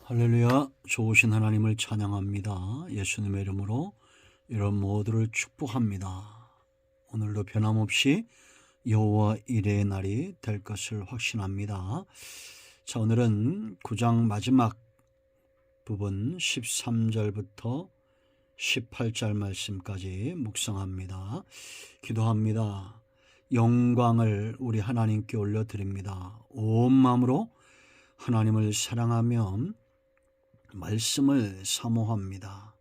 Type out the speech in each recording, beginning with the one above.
할렐루야. 좋으신 하나님을 찬양합니다. 예수님의 이름으로 이런 모두를 축복합니다. 오늘도 변함없이 여호와 일의 날이 될 것을 확신합니다. 자, 오늘은 9장 마지막 부분 13절부터 18절 말씀까지 묵상합니다. 기도합니다. 영광을 우리 하나님께 올려드립니다. 온 마음으로 하나님을 사랑하며 말씀을 사모합니다.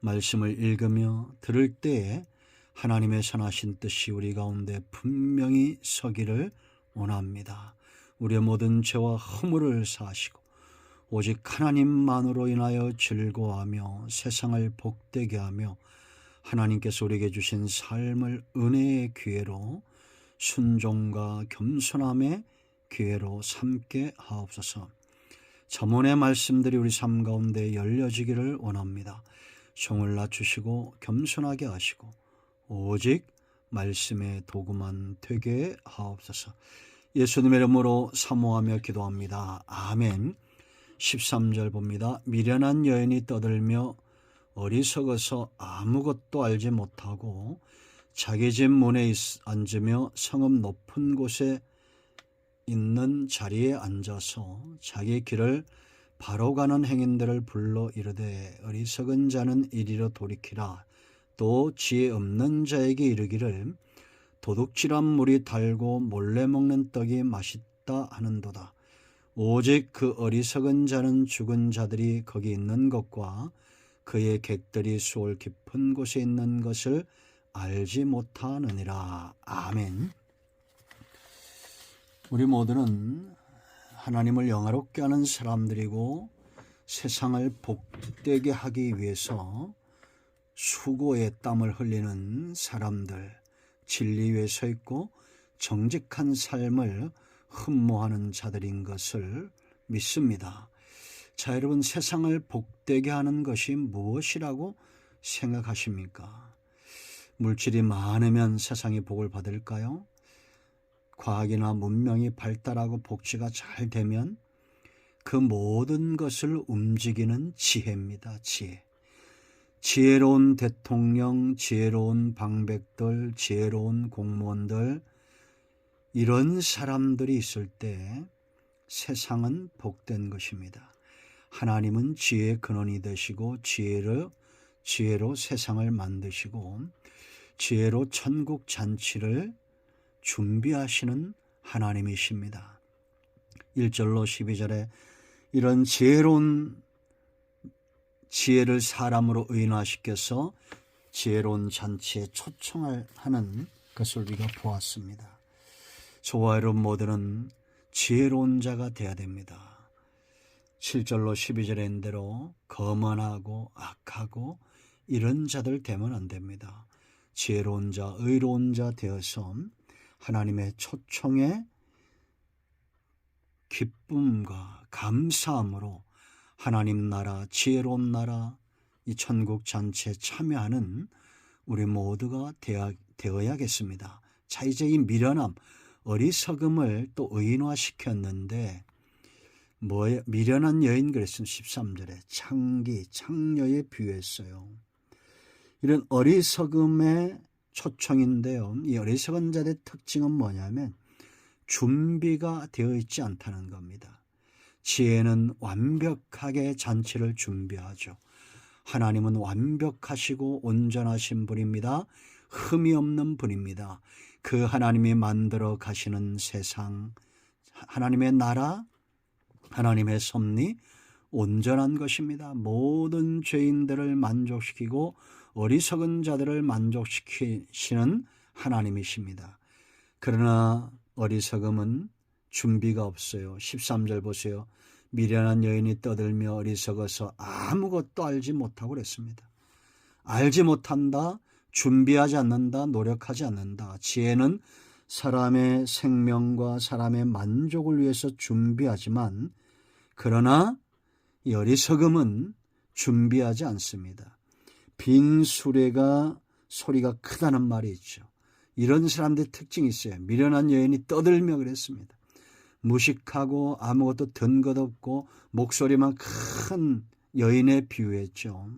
말씀을 읽으며 들을 때에 하나님의 선하신 뜻이 우리 가운데 분명히 서기를 원합니다. 우리의 모든 죄와 허물을 사하시고 오직 하나님만으로 인하여 즐거워하며 세상을 복되게 하며 하나님께서 우리에게 주신 삶을 은혜의 기회로 순종과 겸손함의 기회로 삼게 하옵소서. 잠언의 말씀들이 우리 삶 가운데 열려지기를 원합니다. 성을 낮추시고 겸손하게 하시고 오직 말씀의 도구만 되게 하옵소서. 예수님의 이름으로 사모하며 기도합니다. 아멘. 13절 봅니다. 미련한 여인이 떠들며 어리석어서 아무것도 알지 못하고 자기 집 문에 앉으며 성읍 높은 곳에 있는 자리에 앉아서 자기 길을 바로 가는 행인들을 불러 이르되 어리석은 자는 이리로 돌이키라. 또 지혜 없는 자에게 이르기를 도둑질한 물이 달고 몰래 먹는 떡이 맛있다 하는도다. 오직 그 어리석은 자는 죽은 자들이 거기 있는 것과 그의 객들이 수월 깊은 곳에 있는 것을 알지 못하느니라. 아멘. 우리 모두는 하나님을 영화롭게 하는 사람들이고 세상을 복되게 하기 위해서 수고의 땀을 흘리는 사람들, 진리 위에 서 있고 정직한 삶을 흠모하는 자들인 것을 믿습니다. 자, 여러분, 세상을 복되게 하는 것이 무엇이라고 생각하십니까? 물질이 많으면 세상이 복을 받을까요? 과학이나 문명이 발달하고 복지가 잘 되면 그 모든 것을 움직이는 지혜입니다. 지혜로운 대통령, 지혜로운 방백들, 지혜로운 공무원들, 이런 사람들이 있을 때 세상은 복된 것입니다. 하나님은 지혜의 근원이 되시고 지혜로 세상을 만드시고 지혜로 천국 잔치를 준비하시는 하나님이십니다. 1절로 12절에 이런 지혜로운 지혜를 사람으로 의인화시켜서 지혜로운 잔치에 초청을 하는 것을 우리가 보았습니다. 저와 여러분 모두는 지혜로운 자가 되어야 됩니다. 7절로 12절에 있는 대로 거만하고 악하고 이런 자들 되면 안 됩니다. 지혜로운 자, 의로운 자 되어서 하나님의 초청에 기쁨과 감사함으로 하나님 나라, 지혜로운 나라, 이 천국 잔치에 참여하는 우리 모두가 되어야겠습니다. 자, 이제 이 미련함, 어리석음을 또 의인화시켰는데 미련한 여인 그랬으면 13절에 창녀에 비유했어요. 이런 어리석음의 초청인데요. 이 어리석은 자들의 특징은 뭐냐면 준비가 되어 있지 않다는 겁니다. 지혜는 완벽하게 잔치를 준비하죠. 하나님은 완벽하시고 온전하신 분입니다. 흠이 없는 분입니다. 그 하나님이 만들어 가시는 세상, 하나님의 나라, 하나님의 섭리 온전한 것입니다. 모든 죄인들을 만족시키고 어리석은 자들을 만족시키시는 하나님이십니다. 그러나 어리석음은 준비가 없어요. 13절 보세요. 미련한 여인이 떠들며 어리석어서 아무것도 알지 못하고 그랬습니다. 알지 못한다, 준비하지 않는다, 노력하지 않는다. 지혜는 사람의 생명과 사람의 만족을 위해서 준비하지만 그러나 이 어리석음은 준비하지 않습니다. 빈 수레가 소리가 크다는 말이 있죠. 이런 사람들의 특징이 있어요. 미련한 여인이 떠들며 그랬습니다. 무식하고 아무것도 든 것 없고 목소리만 큰 여인에 비유했죠.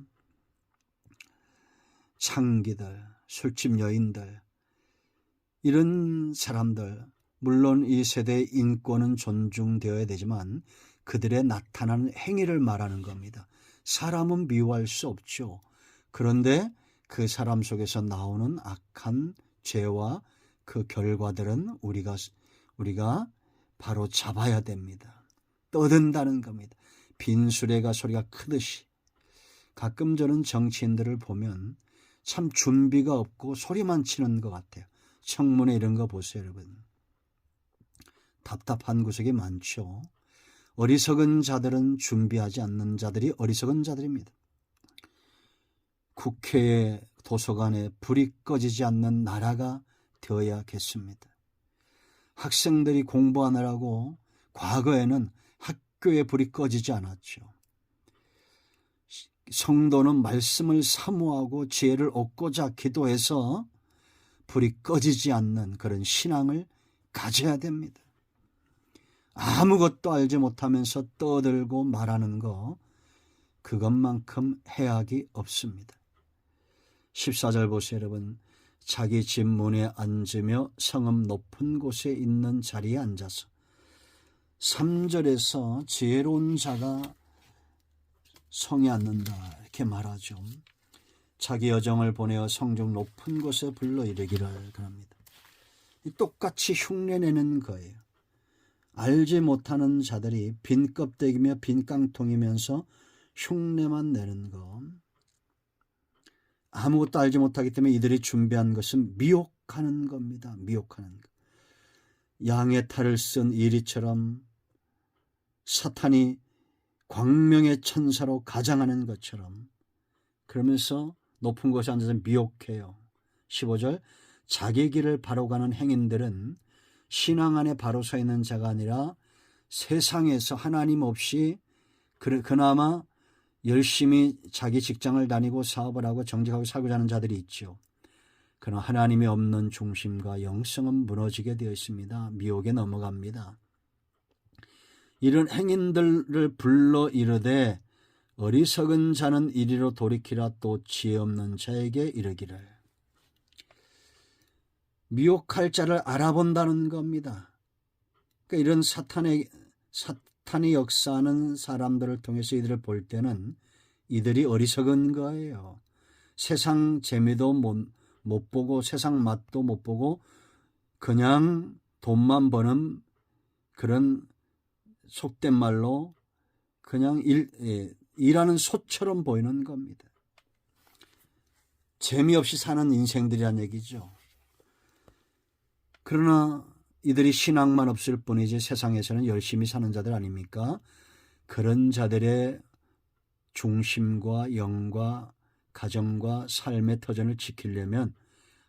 창기들, 술집 여인들, 이런 사람들, 물론 이 세대의 인권은 존중되어야 되지만 그들의 나타나는 행위를 말하는 겁니다. 사람은 미워할 수 없죠. 그런데 그 사람 속에서 나오는 악한 죄와 그 결과들은 우리가 바로 잡아야 됩니다. 떠든다는 겁니다. 빈수레가 소리가 크듯이. 가끔 저는 정치인들을 보면 참 준비가 없고 소리만 치는 것 같아요. 청문회 이런 거 보세요, 여러분. 답답한 구석이 많죠. 어리석은 자들은 준비하지 않는 자들이 어리석은 자들입니다. 국회에 도서관에 불이 꺼지지 않는 나라가 되어야겠습니다. 학생들이 공부하느라고 과거에는 학교에 불이 꺼지지 않았죠. 성도는 말씀을 사모하고 지혜를 얻고자 기도해서 불이 꺼지지 않는 그런 신앙을 가져야 됩니다. 아무것도 알지 못하면서 떠들고 말하는 거, 그것만큼 해악이 없습니다. 14절 보세요, 여러분. 자기 집 문에 앉으며 성읍 높은 곳에 있는 자리에 앉아서. 3절에서 지혜로운 자가 성에 앉는다 이렇게 말하죠. 자기 여정을 보내어 성중 높은 곳에 불러 이르기를 그럽니다. 똑같이 흉내내는 거예요. 알지 못하는 자들이 빈 껍데기며 빈 깡통이면서 흉내만 내는 것. 아무것도 알지 못하기 때문에 이들이 준비한 것은 미혹하는 겁니다. 미혹하는 것. 양의 탈을 쓴 이리처럼 사탄이 광명의 천사로 가장하는 것처럼 그러면서 높은 곳에 앉아서 미혹해요. 15절 자기 길을 바로 가는 행인들은 신앙 안에 바로 서 있는 자가 아니라 세상에서 하나님 없이 그나마 열심히 자기 직장을 다니고 사업을 하고 정직하고 살고자 하는 자들이 있죠. 그러나 하나님이 없는 중심과 영성은 무너지게 되어 있습니다. 미혹에 넘어갑니다. 이런 행인들을 불러 이르되 어리석은 자는 이리로 돌이키라 또 지혜 없는 자에게 이르기를. 미혹할 자를 알아본다는 겁니다. 그러니까 이런 사탄이 역사하는 사람들을 통해서 이들을 볼 때는 이들이 어리석은 거예요. 세상 재미도 못 보고 세상 맛도 못 보고 그냥 돈만 버는 그런 속된 말로 그냥 일하는 소처럼 보이는 겁니다. 재미없이 사는 인생들이란 얘기죠. 그러나 이들이 신앙만 없을 뿐이지 세상에서는 열심히 사는 자들 아닙니까? 그런 자들의 중심과 영과 가정과 삶의 터전을 지키려면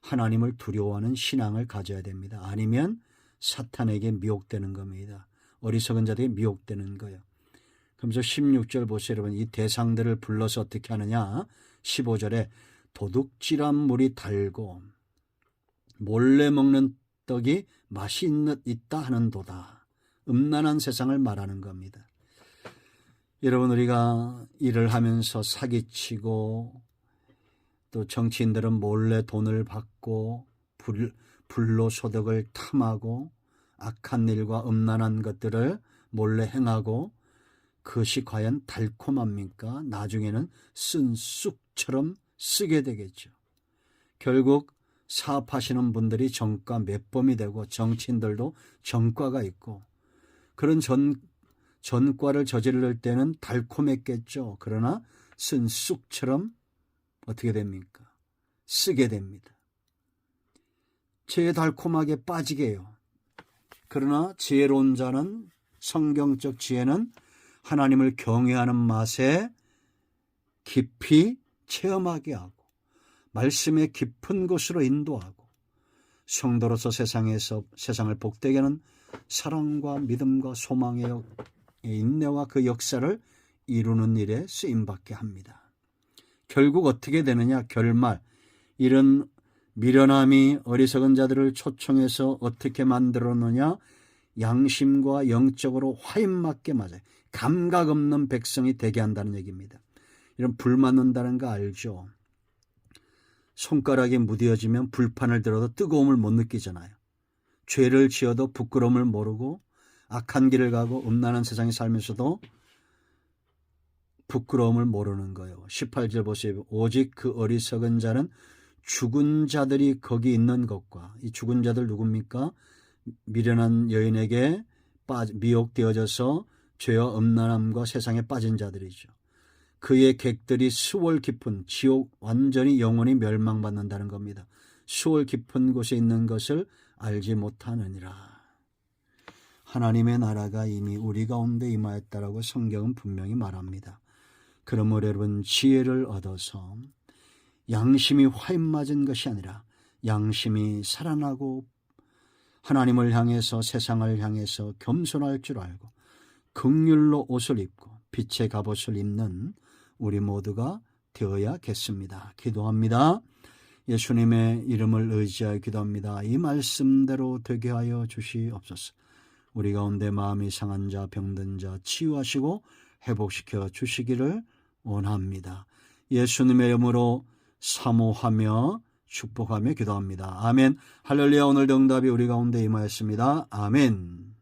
하나님을 두려워하는 신앙을 가져야 됩니다. 아니면 사탄에게 미혹되는 겁니다. 어리석은 자들이 미혹되는 거예요. 그러면서 16절 보세요, 여러분. 이 대상들을 불러서 어떻게 하느냐? 15절에 도둑질한 물이 달고 몰래 먹는 떡이 맛이 있다 하는도다. 음란한 세상을 말하는 겁니다. 여러분, 우리가 일을 하면서 사기치고 또 정치인들은 몰래 돈을 받고 불로소득을 탐하고 악한 일과 음란한 것들을 몰래 행하고 그것이 과연 달콤합니까? 나중에는 쓴 쑥처럼 쓰게 되겠죠. 결국 사업하시는 분들이 전과 몇 범이 되고 정치인들도 전과가 있고 그런 전과를 저지를 때는 달콤했겠죠. 그러나 쓴 쑥처럼 어떻게 됩니까? 쓰게 됩니다. 죄에 달콤하게 빠지게 해요. 그러나 지혜로운 자는 성경적 지혜는 하나님을 경외하는 맛에 깊이 체험하게 하고 말씀의 깊은 곳으로 인도하고 성도로서 세상을 복되게 하는 사랑과 믿음과 소망의 인내와 그 역사를 이루는 일에 쓰임받게 합니다. 결국 어떻게 되느냐? 결말, 이런 미련함이 어리석은 자들을 초청해서 어떻게 만들었느냐? 양심과 영적으로 화인맞게 맞아요. 감각 없는 백성이 되게 한다는 얘기입니다. 이런 불 맞는다는 거 알죠? 손가락이 무뎌지면 불판을 들어도 뜨거움을 못 느끼잖아요. 죄를 지어도 부끄러움을 모르고 악한 길을 가고 음란한 세상에 살면서도 부끄러움을 모르는 거예요. 18절 보세요. 오직 그 어리석은 자는 죽은 자들이 거기 있는 것과, 이 죽은 자들 누굽니까? 미련한 여인에게 미혹되어져서 죄와 음란함과 세상에 빠진 자들이죠. 그의 객들이 수월 깊은 지옥, 완전히 영원히 멸망받는다는 겁니다. 수월 깊은 곳에 있는 것을 알지 못하느니라. 하나님의 나라가 이미 우리 가운데 임하였다라고 성경은 분명히 말합니다. 그러므로 여러분, 지혜를 얻어서 양심이 화인맞은 것이 아니라 양심이 살아나고 하나님을 향해서, 세상을 향해서 겸손할 줄 알고 긍휼로 옷을 입고 빛의 갑옷을 입는 우리 모두가 되어야겠습니다. 기도합니다. 예수님의 이름을 의지하여 기도합니다. 이 말씀대로 되게 하여 주시옵소서. 우리 가운데 마음이 상한 자, 병든 자 치유하시고 회복시켜 주시기를 원합니다. 예수님의 이름으로 사모하며 축복하며 기도합니다. 아멘. 할렐루야. 오늘 응답이 우리 가운데 임하였습니다. 아멘.